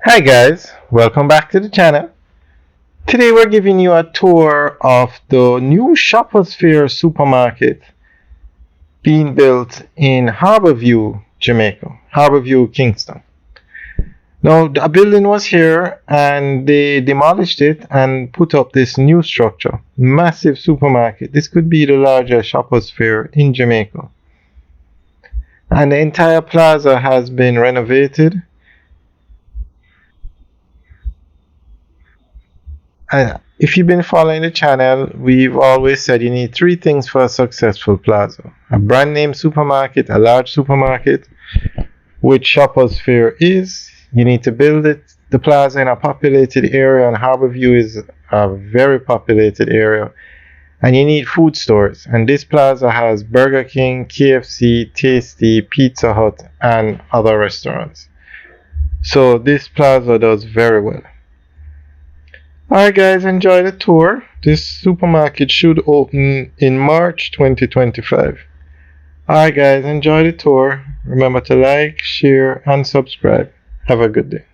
Hi guys, welcome back to the channel. Today we're giving you a tour of the new Shoppers Fair supermarket being built in Harbour, Jamaica. Harbour, Kingston. Now a building was here and they demolished it and put up this new structure. Massive supermarket. This could be the largest Shoppers Fair in Jamaica. And the entire plaza has been renovated. If you've been following the channel, we've always said you need three things for a successful plaza: a brand name supermarket, a large supermarket, which Shoppers Fair is. You need to build the plaza in a populated area, and Harbourview is a very populated area. And you need food stores. And this plaza has Burger King, KFC, Tasty, Pizza Hut, and other restaurants. So this plaza does very well. Alright guys, enjoy the tour. This supermarket should open in March 2025. Alright guys, enjoy the tour. Remember to like, share, and subscribe. Have a good day.